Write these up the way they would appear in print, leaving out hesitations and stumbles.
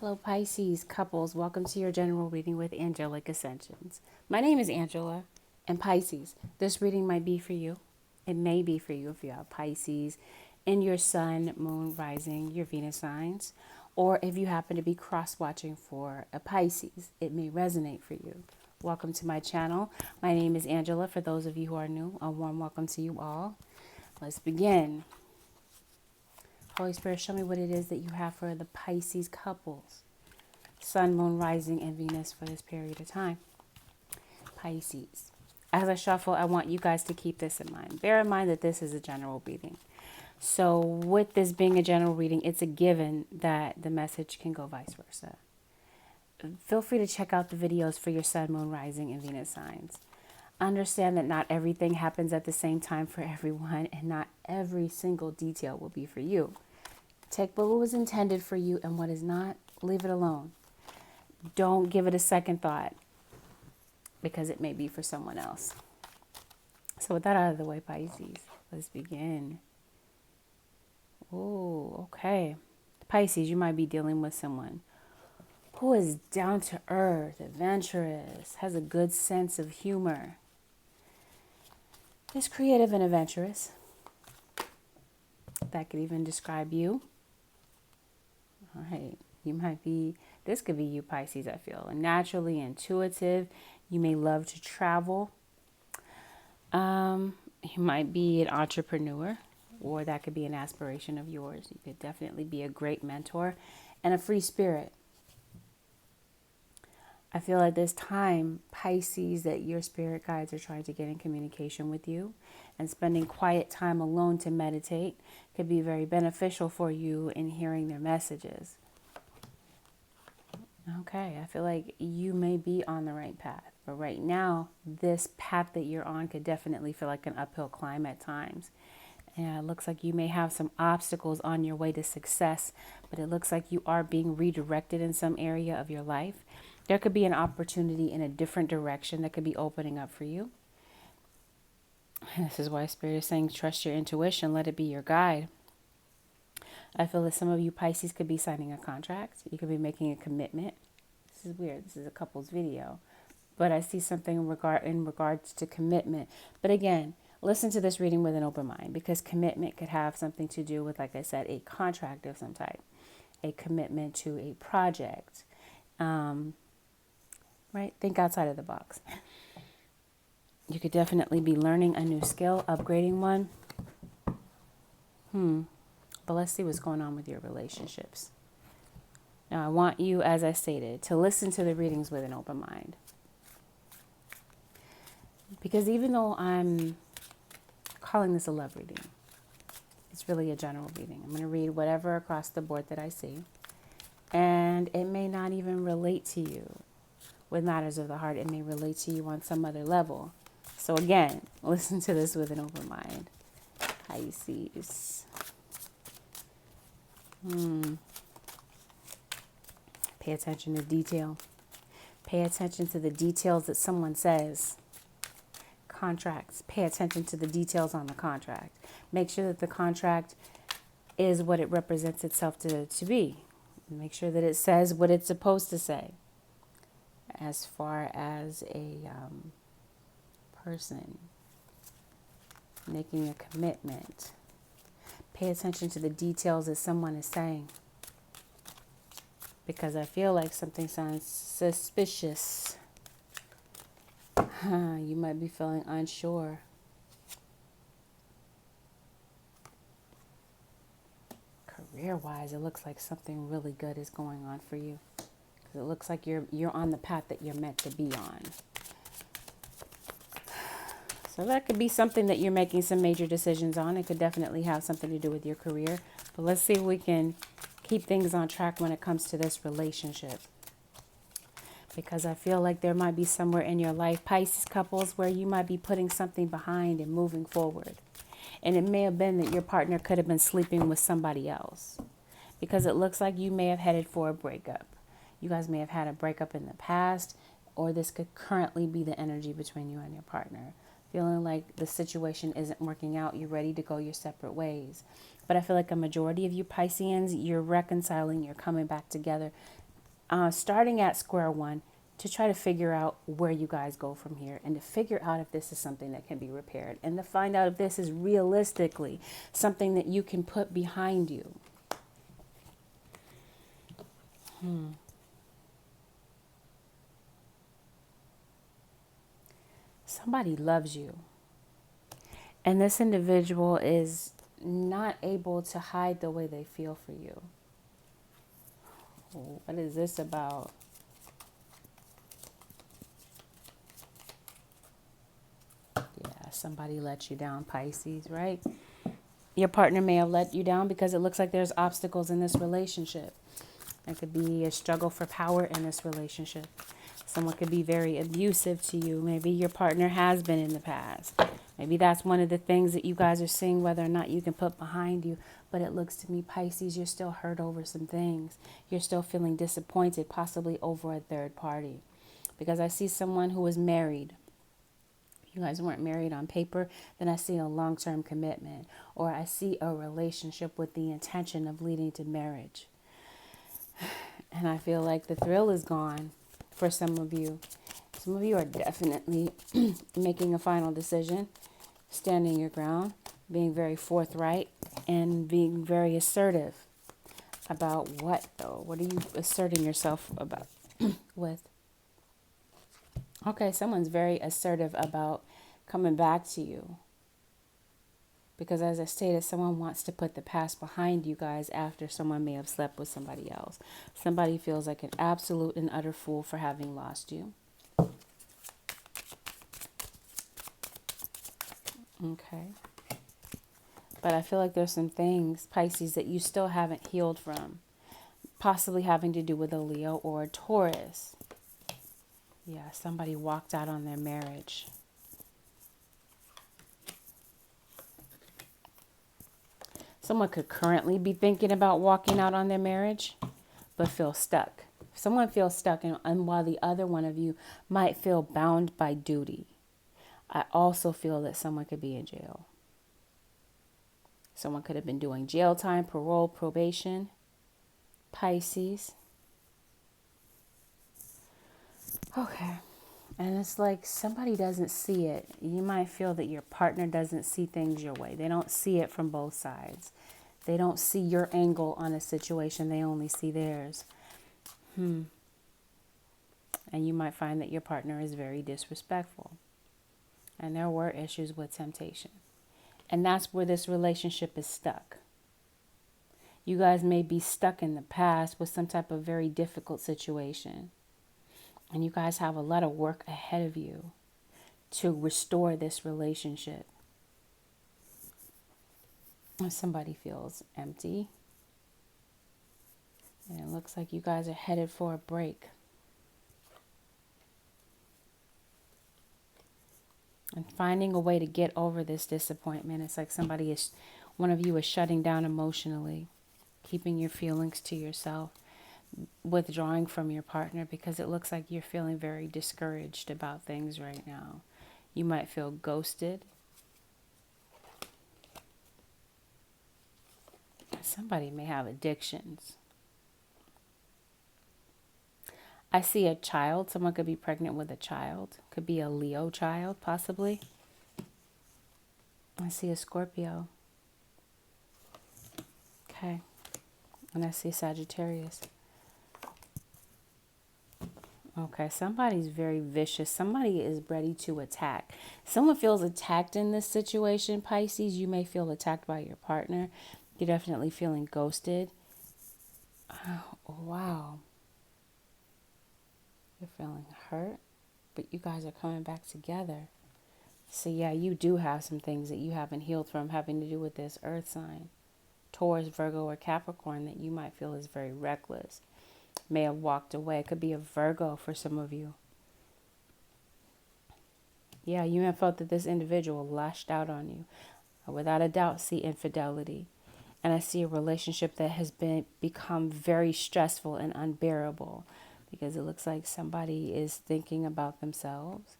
Hello, Pisces couples. Welcome to your general reading with Angelic Ascensions. My name is Angela, and Pisces, this reading might be for you. It may be for you if you have Pisces in your sun, moon, rising, your Venus signs, or if you happen to be cross watching for a Pisces, it may resonate for you. Welcome to my channel. My name is Angela. For those of you who are new, a warm welcome to you all. Let's begin. Holy Spirit, show me what it is that you have for the Pisces couples. Sun, moon, rising, and Venus for this period of time. Pisces. As I shuffle, I want you guys to keep this in mind. Bear in mind that this is a general reading. So with this being a general reading, it's a given that the message can go vice versa. Feel free to check out the videos for your Sun, Moon, Rising, and Venus signs. Understand that not everything happens at the same time for everyone, and not every single detail will be for you. Take what was intended for you, and what is not, leave it alone. Don't give it a second thought, because it may be for someone else. So with that out of the way, Pisces, let's begin. Oh, okay. Pisces, you might be dealing with someone who is down to earth, adventurous, has a good sense of humor, is creative and adventurous. That could even describe you. All right. You might be, this could be you, Pisces, I feel. Naturally intuitive. You may love to travel. You might be an entrepreneur, or that could be an aspiration of yours. You could definitely be a great mentor and a free spirit. I feel at this time, Pisces, that your spirit guides are trying to get in communication with you, and spending quiet time alone to meditate could be very beneficial for you in hearing their messages. Okay, I feel like you may be on the right path, but right now, this path that you're on could definitely feel like an uphill climb at times. And it looks like you may have some obstacles on your way to success, but it looks like you are being redirected in some area of your life. There could be an opportunity in a different direction that could be opening up for you. This is why Spirit is saying trust your intuition, let it be your guide. I feel that some of you Pisces could be signing a contract. You could be making a commitment. This is weird. This is a couple's video. But I see something in regards to commitment. But again, listen to this reading with an open mind, because commitment could have something to do with, like I said, a contract of some type, a commitment to a project. Right? Think outside of the box. You could definitely be learning a new skill, upgrading one. But let's see what's going on with your relationships. Now, I want you, as I stated, to listen to the readings with an open mind. Because even though I'm calling this a love reading, it's really a general reading. I'm going to read whatever across the board that I see. And it may not even relate to you with matters of the heart. It may relate to you on some other level. So again, listen to this with an open mind. Pisces. Pay attention to detail. Pay attention to the details that someone says. Contracts. Pay attention to the details on the contract. Make sure that the contract is what it represents itself to be. Make sure that it says what it's supposed to say. As far as a person making a commitment, pay attention to the details that someone is saying, because I feel like something sounds suspicious. You might be feeling unsure. Career-wise, it looks like something really good is going on for you. It looks like you're on the path that you're meant to be on. So that could be something that you're making some major decisions on. It could definitely have something to do with your career. But let's see if we can keep things on track when it comes to this relationship. Because I feel like there might be somewhere in your life, Pisces couples, where you might be putting something behind and moving forward. And it may have been that your partner could have been sleeping with somebody else. Because it looks like you may have headed for a breakup. You guys may have had a breakup in the past, or this could currently be the energy between you and your partner. Feeling like the situation isn't working out, you're ready to go your separate ways. But I feel like a majority of you Pisceans, you're reconciling, you're coming back together. starting at square one to try to figure out where you guys go from here, and to figure out if this is something that can be repaired, and to find out if this is realistically something that you can put behind you. Somebody loves you, and this individual is not able to hide the way they feel for you. What is this about? Yeah, somebody let you down, Pisces, right? Your partner may have let you down because it looks like there's obstacles in this relationship. It could be a struggle for power in this relationship. Someone could be very abusive to you. Maybe your partner has been in the past. Maybe that's one of the things that you guys are seeing, whether or not you can put behind you. But it looks to me, Pisces, you're still hurt over some things. You're still feeling disappointed, possibly over a third party. Because I see someone who is married. If you guys weren't married on paper, then I see a long-term commitment. Or I see a relationship with the intention of leading to marriage. And I feel like the thrill is gone for some of you. Some of you are definitely making a final decision, standing your ground, being very forthright, and being very assertive about what, though? What are you asserting yourself about with? Okay, someone's very assertive about coming back to you. Because as I stated, someone wants to put the past behind you guys after someone may have slept with somebody else. Somebody feels like an absolute and utter fool for having lost you. Okay. But I feel like there's some things, Pisces, that you still haven't healed from. Possibly having to do with a Leo or a Taurus. Yeah, somebody walked out on their marriage. Someone could currently be thinking about walking out on their marriage, but feel stuck. Someone feels stuck, and while the other one of you might feel bound by duty, I also feel that someone could be in jail. Someone could have been doing jail time, parole, probation. Pisces. Okay. And it's like somebody doesn't see it. You might feel that your partner doesn't see things your way. They don't see it from both sides. They don't see your angle on a situation. They only see theirs. And you might find that your partner is very disrespectful. And there were issues with temptation. And that's where this relationship is stuck. You guys may be stuck in the past with some type of very difficult situation. And you guys have a lot of work ahead of you to restore this relationship. Somebody feels empty. And it looks like you guys are headed for a break. And finding a way to get over this disappointment. It's like one of you is shutting down emotionally, keeping your feelings to yourself, withdrawing from your partner because it looks like you're feeling very discouraged about things right now. You might feel ghosted. Somebody may have addictions. I see a child. Someone could be pregnant with a child. Could be a Leo child, possibly. I see a Scorpio. Okay. And I see Sagittarius. Okay, somebody's very vicious. Somebody is ready to attack. Someone feels attacked in this situation, Pisces. You may feel attacked by your partner. You're definitely feeling ghosted. Oh, wow. You're feeling hurt, but you guys are coming back together. So yeah, you do have some things that you haven't healed from having to do with this earth sign. Taurus, Virgo, or Capricorn that you might feel is very reckless. May have walked away. It could be a Virgo for some of you. Yeah, you have felt that this individual lashed out on you. I without a doubt see infidelity. And I see a relationship that has become very stressful and unbearable. Because it looks like somebody is thinking about themselves.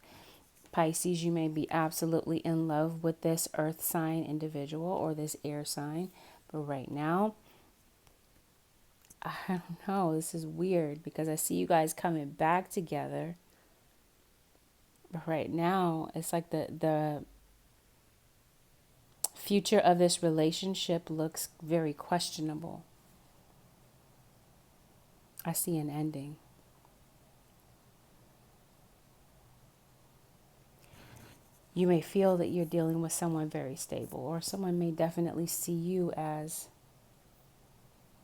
Pisces, you may be absolutely in love with this earth sign individual or this air sign. But right now, I don't know. This is weird because I see you guys coming back together. But right now, it's like the future of this relationship looks very questionable. I see an ending. You may feel that you're dealing with someone very stable, or someone may definitely see you as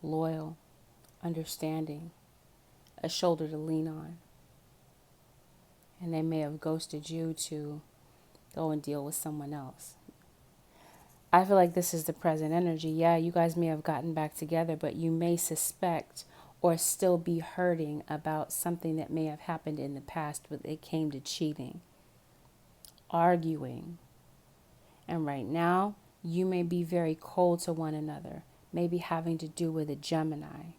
loyal, understanding, a shoulder to lean on. And they may have ghosted you to go and deal with someone else. I feel like this is the present energy. Yeah, you guys may have gotten back together, but you may suspect or still be hurting about something that may have happened in the past when it came to cheating, arguing. And right now, you may be very cold to one another, maybe having to do with a Gemini.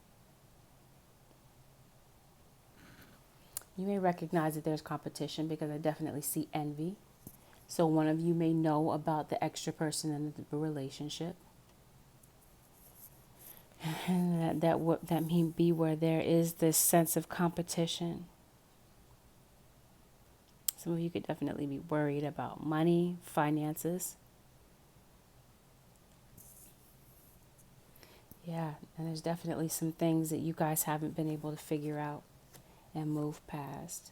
You may recognize that there's competition because I definitely see envy. So one of you may know about the extra person in the relationship. And that may be where there is this sense of competition. Some of you could definitely be worried about money, finances. Yeah, and there's definitely some things that you guys haven't been able to figure out and move past.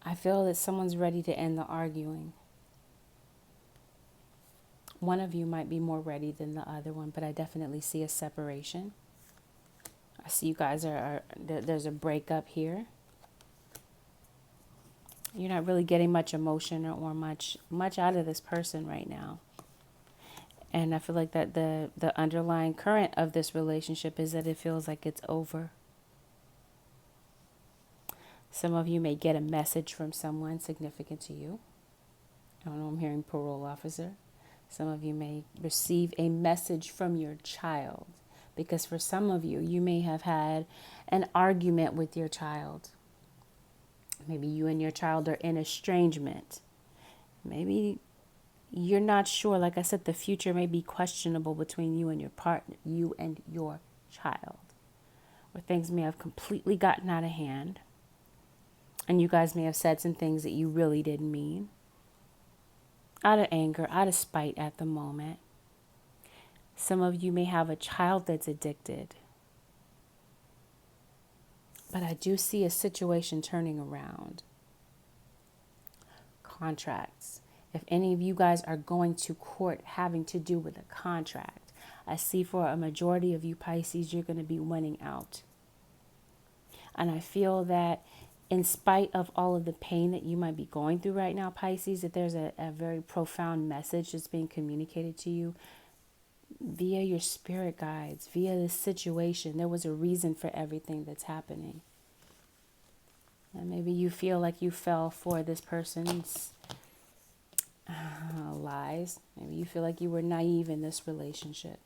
I feel that someone's ready to end the arguing. One of you might be more ready than the other one, but I definitely see a separation. I see you guys there's a breakup here. You're not really getting much emotion or much out of this person right now. And I feel like that the underlying current of this relationship is that it feels like it's over. Some of you may get a message from someone significant to you. I don't know, I'm hearing parole officer. Some of you may receive a message from your child, because for some of you, you may have had an argument with your child. Maybe you and your child are in estrangement. Maybe you're not sure. Like I said, the future may be questionable between you and your partner, you and your child, where things may have completely gotten out of hand. And you guys may have said some things that you really didn't mean. Out of anger, out of spite at the moment. Some of you may have a child that's addicted. But I do see a situation turning around. Contracts. If any of you guys are going to court having to do with a contract, I see for a majority of you Pisces, you're going to be winning out. And I feel that in spite of all of the pain that you might be going through right now, Pisces, that there's a very profound message that's being communicated to you via your spirit guides, via this situation. There was a reason for everything that's happening. And maybe you feel like you fell for this person's lies. Maybe you feel like you were naive in this relationship.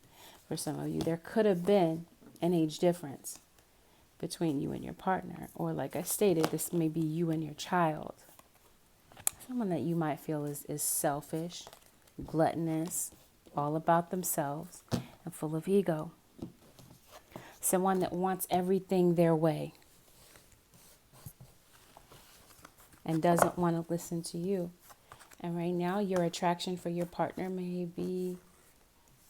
For some of you, there could have been an age difference between you and your partner. Or like I stated, this may be you and your child. Someone that you might feel is selfish, gluttonous, all about themselves, and full of ego. Someone that wants everything their way and doesn't want to listen to you. And right now, your attraction for your partner may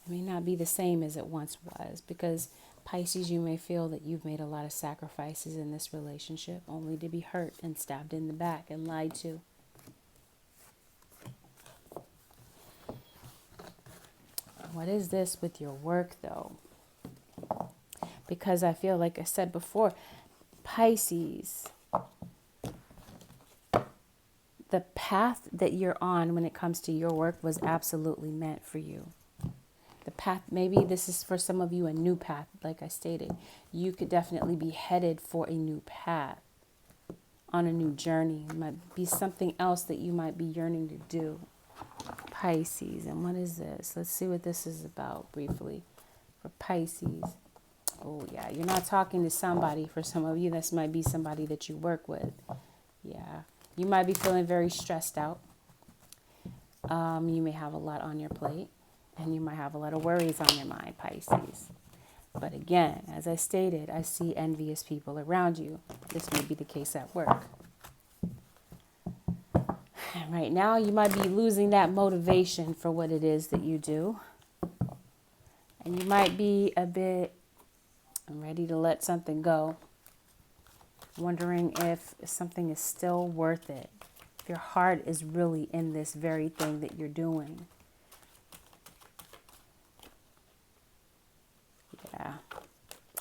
not be the same as it once was, because Pisces, you may feel that you've made a lot of sacrifices in this relationship only to be hurt and stabbed in the back and lied to. What is this with your work, though? Because I feel, like I said before, Pisces, the path that you're on when it comes to your work was absolutely meant for you. The path, maybe this is for some of you a new path, like I stated. You could definitely be headed for a new path, on a new journey. It might be something else that you might be yearning to do. Pisces, and what is this? Let's see what this is about briefly for Pisces. Oh yeah, you're not talking to somebody. For some of you, this might be somebody that you work with. Yeah, you might be feeling very stressed out. You may have a lot on your plate. And you might have a lot of worries on your mind, Pisces. But again, as I stated, I see envious people around you. This may be the case at work. And right now, you might be losing that motivation for what it is that you do. And you might be a bit ready to let something go. Wondering if something is still worth it. If your heart is really in this very thing that you're doing. Yeah.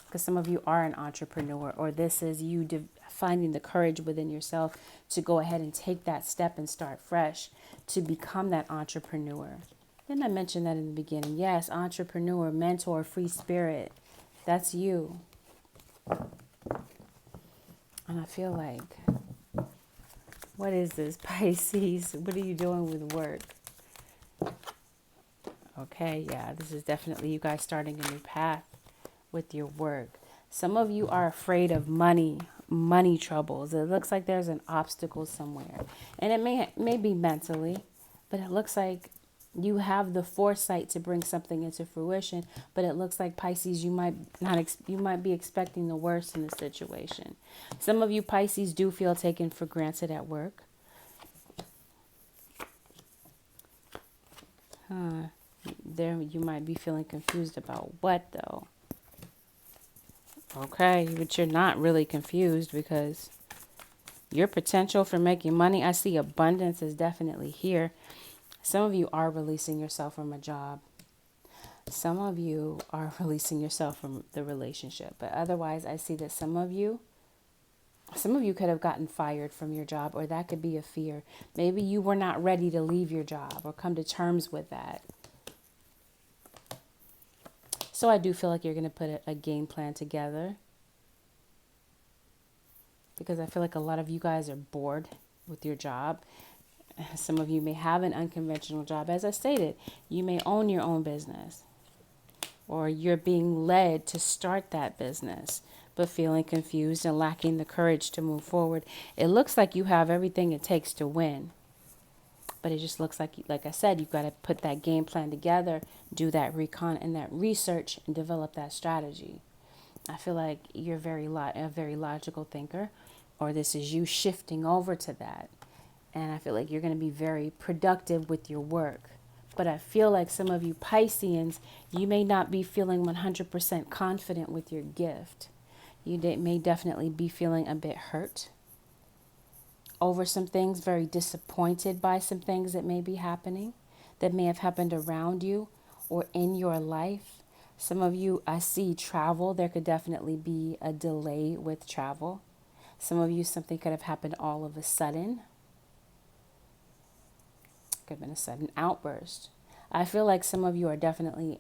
Because some of you are an entrepreneur, or this is you finding the courage within yourself to go ahead and take that step and start fresh to become that entrepreneur. Didn't I mention that in the beginning? Yes, entrepreneur, mentor, free spirit. That's you. And I feel like, what is this, Pisces? What are you doing with work? Okay, yeah, this is definitely you guys starting a new path with your work. Some of you are afraid of money troubles. It looks like there's an obstacle somewhere. And it may be mentally, but it looks like you have the foresight to bring something into fruition, but it looks like, Pisces, you might be expecting the worst in the situation. Some of you Pisces do feel taken for granted at work. There you might be feeling confused about what though. Okay, but you're not really confused because your potential for making money, I see abundance is definitely here. Some of you are releasing yourself from a job. Some of you are releasing yourself from the relationship. But otherwise, I see that some of you could have gotten fired from your job, or that could be a fear. Maybe you were not ready to leave your job or come to terms with that. So I do feel like you're going to put a game plan together, because I feel like a lot of you guys are bored with your job. Some of you may have an unconventional job. As I stated, you may own your own business, or you're being led to start that business, but feeling confused and lacking the courage to move forward. It looks like you have everything it takes to win, but it just looks like I said, you've got to put that game plan together, do that recon and that research, and develop that strategy. I feel like you're a very logical thinker, or this is you shifting over to that. And I feel like you're going to be very productive with your work. But I feel like some of you Pisceans, you may not be feeling 100% confident with your gift. You may definitely be feeling a bit hurt over some things, very disappointed by some things that may be happening, that may have happened around you or in your life. Some of you, I see travel. There could definitely be a delay with travel. Some of you, something could have happened all of a sudden. Could have been a sudden outburst. I feel like some of you are definitely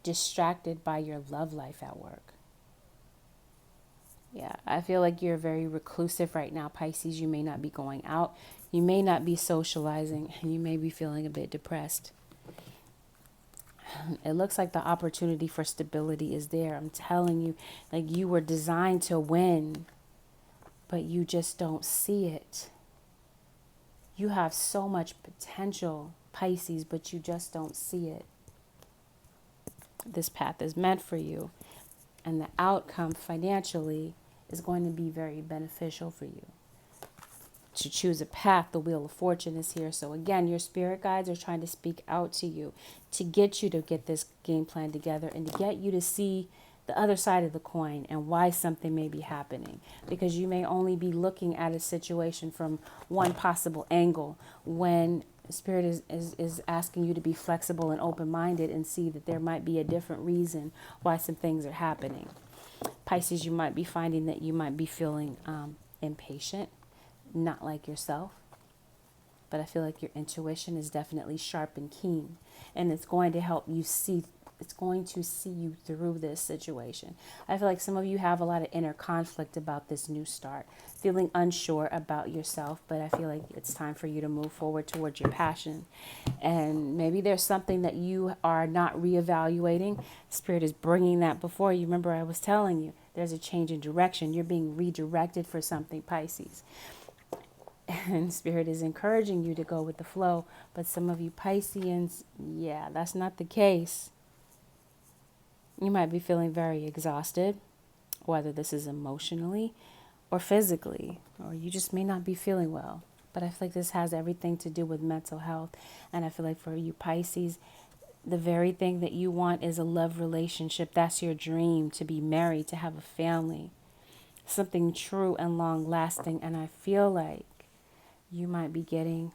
distracted by your love life at work. Yeah, I feel like you're very reclusive right now, Pisces. You may not be going out. You may not be socializing. You may be feeling a bit depressed. It looks like the opportunity for stability is there. I'm telling you, like you were designed to win, but you just don't see it. You have so much potential, Pisces, but you just don't see it. This path is meant for you, and the outcome financially is going to be very beneficial for you. To choose a path, the Wheel of Fortune is here. So again, your spirit guides are trying to speak out to you to get you to get this game plan together and to get you to see the other side of the coin and why something may be happening. Because you may only be looking at a situation from one possible angle, when Spirit is asking you to be flexible and open-minded and see that there might be a different reason why some things are happening. Pisces, you might be finding that you might be feeling impatient, not like yourself. But I feel like your intuition is definitely sharp and keen, and it's going to help you see. It's going to see you through this situation. I feel like some of you have a lot of inner conflict about this new start, feeling unsure about yourself, but I feel like it's time for you to move forward towards your passion. And maybe there's something that you are not reevaluating. Spirit is bringing that before you. Remember, I was telling you, there's a change in direction. You're being redirected for something, Pisces. And Spirit is encouraging you to go with the flow. But some of you Pisceans, yeah, that's not the case. You might be feeling very exhausted, whether this is emotionally or physically, or you just may not be feeling well. But I feel like this has everything to do with mental health. And I feel like for you Pisces, the very thing that you want is a love relationship. That's your dream, to be married, to have a family, something true and long lasting. And I feel like you might be getting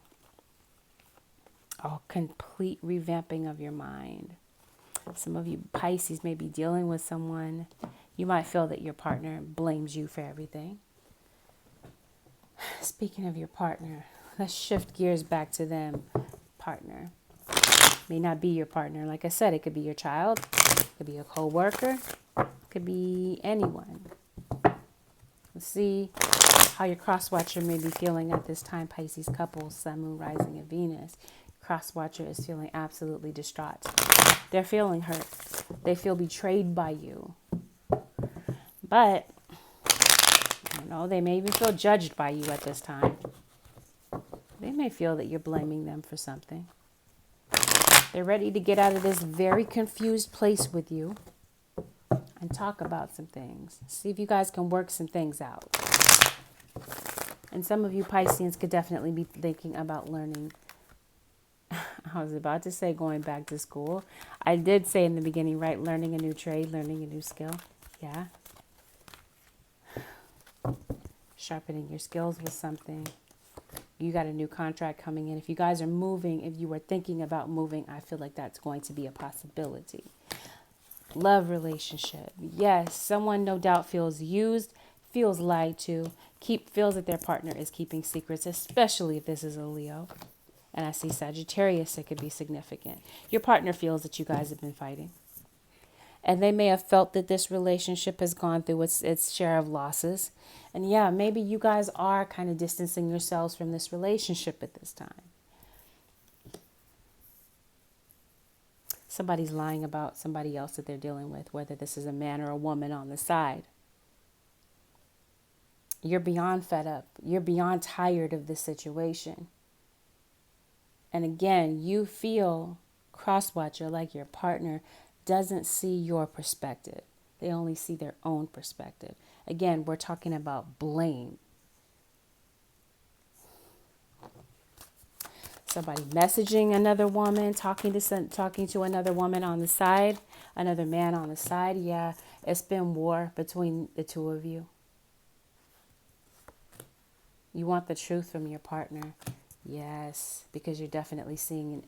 a complete revamping of your mind. Some of you Pisces may be dealing with someone. You might feel that your partner blames you for everything. Speaking of your partner, let's shift gears back to them. Partner may not be your partner. Like I said, it could be your child, it could be a co-worker, it could be anyone. Let's see how your cross-watcher may be feeling at this time, Pisces couple, Sun, Moon, Rising, and Venus. Cross-watcher is feeling absolutely distraught. They're feeling hurt. They feel betrayed by you. But, they may even feel judged by you at this time. They may feel that you're blaming them for something. They're ready to get out of this very confused place with you and talk about some things. See if you guys can work some things out. And some of you Pisceans could definitely be thinking about learning. I was about to say going back to school. I did say in the beginning, right? Learning a new trade, learning a new skill. Yeah. Sharpening your skills with something. You got a new contract coming in. If you guys are moving, if you were thinking about moving, I feel like that's going to be a possibility. Love relationship. Yes, someone no doubt feels used, feels lied to, feels that their partner is keeping secrets, especially if this is a Leo. And I see Sagittarius, it could be significant. Your partner feels that you guys have been fighting. And they may have felt that this relationship has gone through its share of losses. And yeah, maybe you guys are kind of distancing yourselves from this relationship at this time. Somebody's lying about somebody else that they're dealing with, whether this is a man or a woman on the side. You're beyond fed up. You're beyond tired of this situation. And again, you feel, cross-watcher, like your partner doesn't see your perspective. They only see their own perspective. Again, we're talking about blame. Somebody messaging another woman, talking to another woman on the side, another man on the side. Yeah, it's been war between the two of you. You want the truth from your partner. Yes, because you're definitely seeing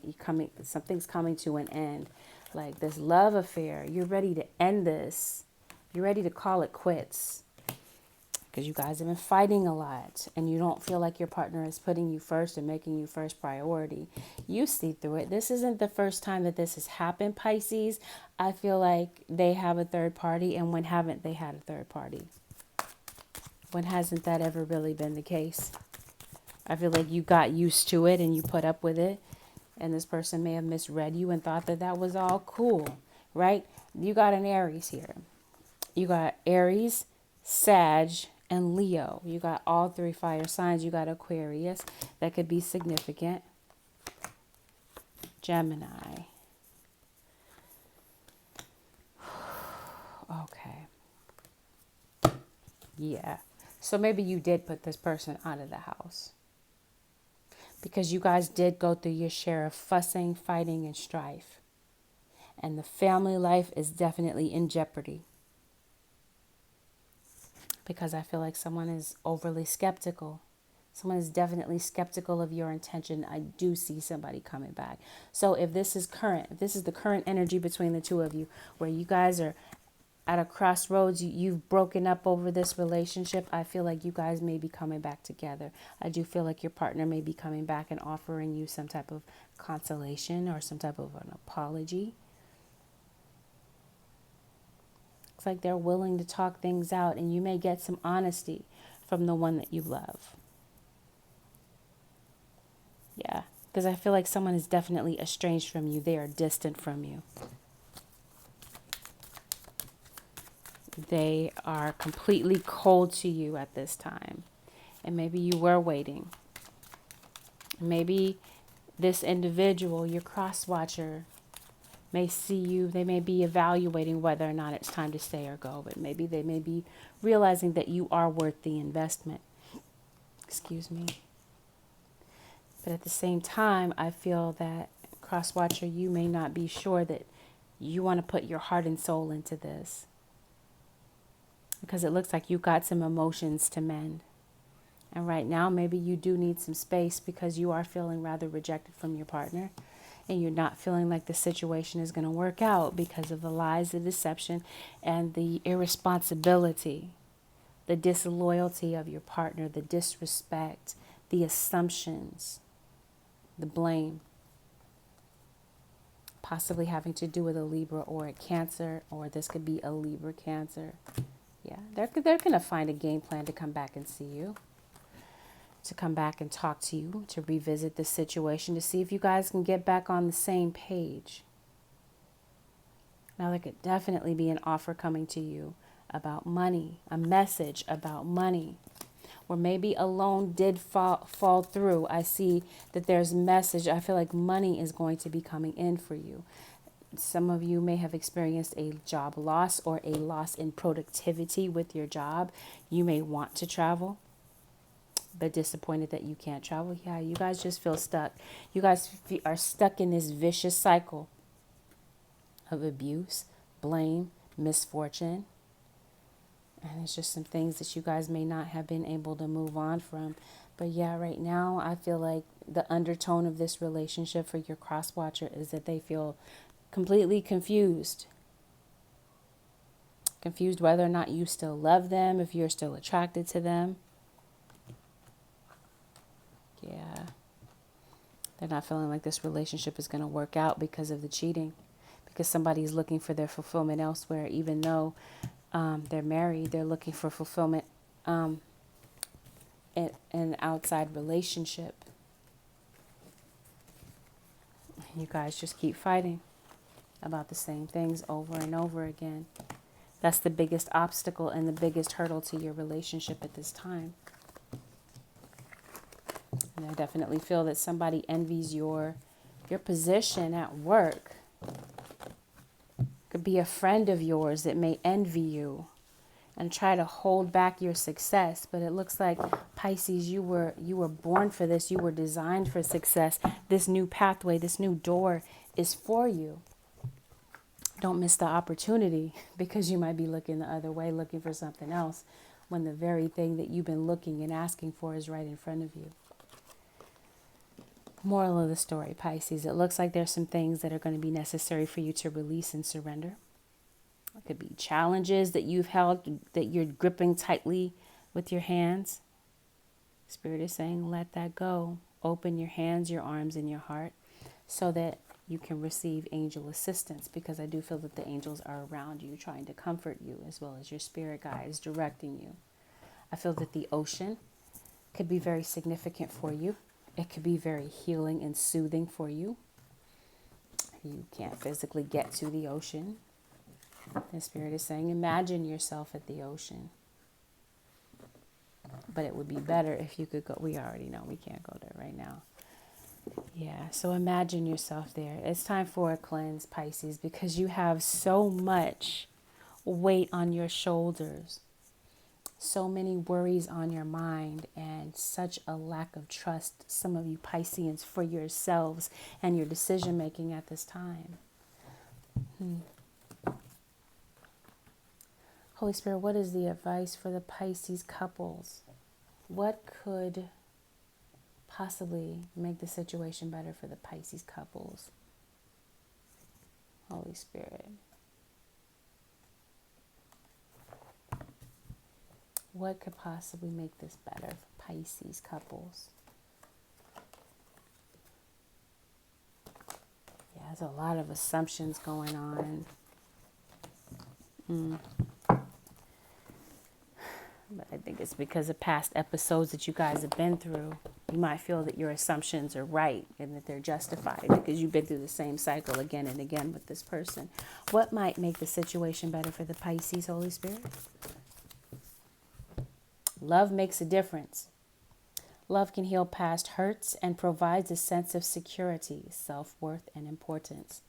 something's coming to an end. Like this love affair, you're ready to end this. You're ready to call it quits. Because you guys have been fighting a lot and you don't feel like your partner is putting you first and making you first priority. You see through it. This isn't the first time that this has happened, Pisces. I feel like they have a third party, and when haven't they had a third party? When hasn't that ever really been the case? I feel like you got used to it and you put up with it, and this person may have misread you and thought that that was all cool, right? You got an Aries here. You got Aries, Sag, and Leo. You got all three fire signs. You got Aquarius. That could be significant. Gemini. Okay. Yeah. So maybe you did put this person out of the house. Because you guys did go through your share of fussing, fighting, and strife. And the family life is definitely in jeopardy. Because I feel like someone is overly skeptical. Someone is definitely skeptical of your intention. I do see somebody coming back. So if this is the current energy between the two of you, where you guys are at a crossroads, you've broken up over this relationship, I feel like you guys may be coming back together. I do feel like your partner may be coming back and offering you some type of consolation or some type of an apology. It's like they're willing to talk things out, and you may get some honesty from the one that you love. Yeah, because I feel like someone is definitely estranged from you. They are distant from you. They are completely cold to you at this time. And maybe you were waiting. Maybe this individual, your cross-watcher, may see you, they may be evaluating whether or not it's time to stay or go, but maybe they may be realizing that you are worth the investment. Excuse me. But at the same time, I feel that, cross-watcher, you may not be sure that you want to put your heart and soul into this, because it looks like you got some emotions to mend. And right now, maybe you do need some space because you are feeling rather rejected from your partner. And you're not feeling like the situation is going to work out because of the lies, the deception, and the irresponsibility, the disloyalty of your partner, the disrespect, the assumptions, the blame. Possibly having to do with a Libra or a Cancer, or this could be a Libra Cancer. Yeah, they're going to find a game plan to come back and see you, to come back and talk to you, to revisit the situation, to see if you guys can get back on the same page. Now, there could definitely be an offer coming to you about money, a message about money, or maybe a loan did fall through. I see that there's a message. I feel like money is going to be coming in for you. Some of you may have experienced a job loss or a loss in productivity with your job. You may want to travel, but disappointed that you can't travel. Yeah, you guys just feel stuck. You guys are stuck in this vicious cycle of abuse, blame, misfortune. And it's just some things that you guys may not have been able to move on from. But yeah, right now, I feel like the undertone of this relationship for your cross-watcher is that they feel completely confused. Confused whether or not you still love them, if you're still attracted to them. Yeah. They're not feeling like this relationship is going to work out because of the cheating. Because somebody's looking for their fulfillment elsewhere. Even though they're married, they're looking for fulfillment in an outside relationship. You guys just keep fighting about the same things over and over again. That's the biggest obstacle and the biggest hurdle to your relationship at this time. And I definitely feel that somebody envies your position at work. Could be a friend of yours that may envy you and try to hold back your success. But it looks like, Pisces, you were born for this. You were designed for success. This new pathway, this new door is for you. Don't miss the opportunity, because you might be looking the other way, looking for something else, when the very thing that you've been looking and asking for is right in front of you. Moral of the story, Pisces, it looks like there's some things that are going to be necessary for you to release and surrender. It could be challenges that you've held, that you're gripping tightly with your hands. Spirit is saying, let that go. Open your hands, your arms, and your heart so that you can receive angel assistance, because I do feel that the angels are around you, trying to comfort you, as well as your spirit guides directing you. I feel that the ocean could be very significant for you. It could be very healing and soothing for you. You can't physically get to the ocean. The Spirit is saying, imagine yourself at the ocean. But it would be better if you could go. We already know we can't go there right now. Yeah, so imagine yourself there. It's time for a cleanse, Pisces, because you have so much weight on your shoulders, so many worries on your mind, and such a lack of trust, some of you Pisceans, for yourselves and your decision making at this time. Holy Spirit, what is the advice for the Pisces couples? What could possibly make the situation better for the Pisces couples? Holy Spirit. What could possibly make this better for Pisces couples? Yeah, there's a lot of assumptions going on. But I think it's because of past episodes that you guys have been through. You might feel that your assumptions are right and that they're justified because you've been through the same cycle again and again with this person. What might make the situation better for the Pisces, Holy Spirit? Love makes a difference. Love can heal past hurts and provides a sense of security, self-worth, and importance.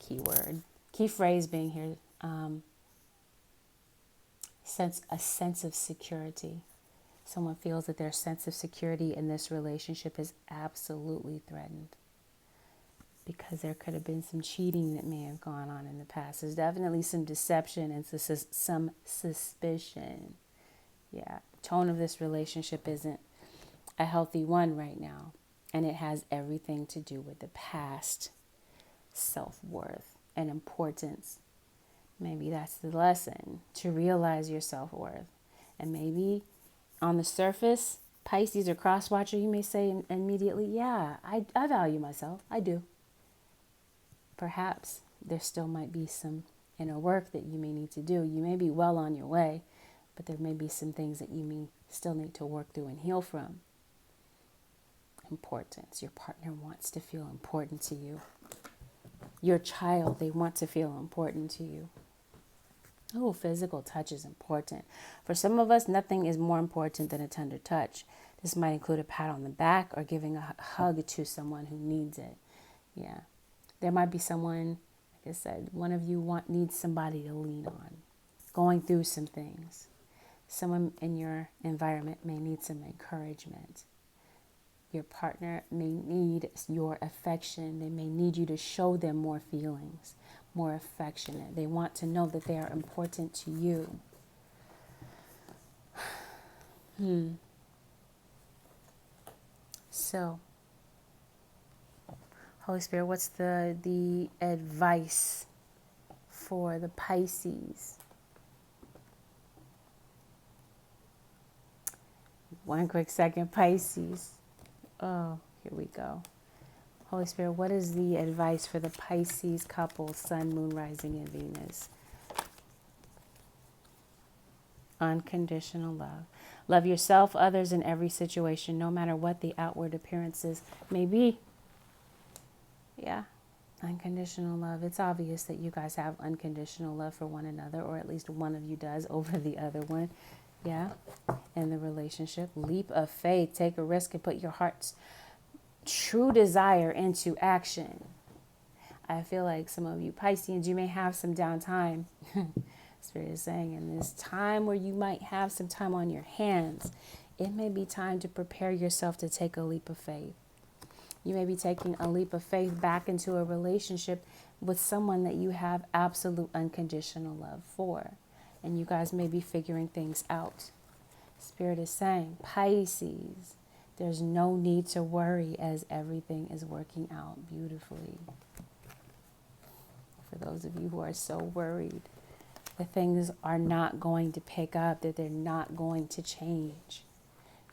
keyword, key phrase being here, a sense of security. Someone feels that their sense of security in this relationship is absolutely threatened because there could have been some cheating that may have gone on in the past. There's definitely some deception and some suspicion. Yeah, tone of this relationship isn't a healthy one right now, and it has everything to do with the past, self-worth, and importance. Maybe that's the lesson, to realize your self-worth. And maybe on the surface, Pisces or cross-watcher, you may say immediately, yeah, I value myself. I do. Perhaps there still might be some inner work that you may need to do. You may be well on your way, but there may be some things that you may still need to work through and heal from. Importance. Your partner wants to feel important to you. Your child, they want to feel important to you. Oh, physical touch is important. For some of us, nothing is more important than a tender touch. This might include a pat on the back or giving a hug to someone who needs it. Yeah. There might be someone, like I said, one of you needs somebody to lean on, going through some things. Someone in your environment may need some encouragement. Your partner may need your affection. They may need you to show them more feelings, more affectionate. They want to know that they are important to you. So, Holy Spirit, what's the advice for the Pisces? One quick second, Pisces. Oh, here we go. Holy Spirit, what is the advice for the Pisces couple, Sun, Moon, Rising, and Venus? Unconditional love. Love yourself, others, in every situation, no matter what the outward appearances may be. Yeah, unconditional love. It's obvious that you guys have unconditional love for one another, or at least one of you does over the other one. Yeah, in the relationship. Leap of faith. Take a risk and put your heart's true desire into action. I feel like some of you Pisceans, you may have some downtime. Spirit is saying in this time where you might have some time on your hands, it may be time to prepare yourself to take a leap of faith. You may be taking a leap of faith back into a relationship with someone that you have absolute unconditional love for. And you guys may be figuring things out. Spirit is saying, Pisces, there's no need to worry as everything is working out beautifully. For those of you who are so worried that things are not going to pick up, that they're not going to change.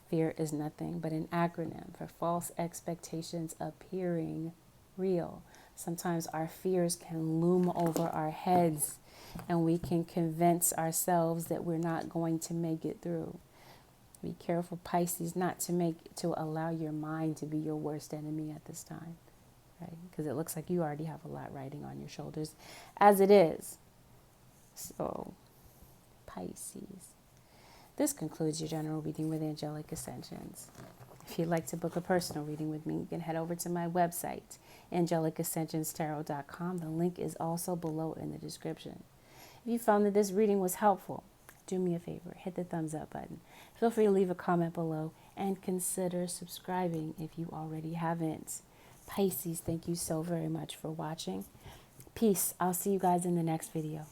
Fear is nothing but an acronym for false expectations appearing real. Sometimes our fears can loom over our heads and we can convince ourselves that we're not going to make it through. Be careful, Pisces, not to allow your mind to be your worst enemy at this time, right? Because it looks like you already have a lot riding on your shoulders as it is. So, Pisces. This concludes your general reading with Angelic Ascensions. If you'd like to book a personal reading with me, you can head over to my website, AngelicAscensionsTarot.com. The link is also below in the description. If you found that this reading was helpful, do me a favor, hit the thumbs up button. Feel free to leave a comment below and consider subscribing if you already haven't. Pisces, thank you so very much for watching. Peace. I'll see you guys in the next video.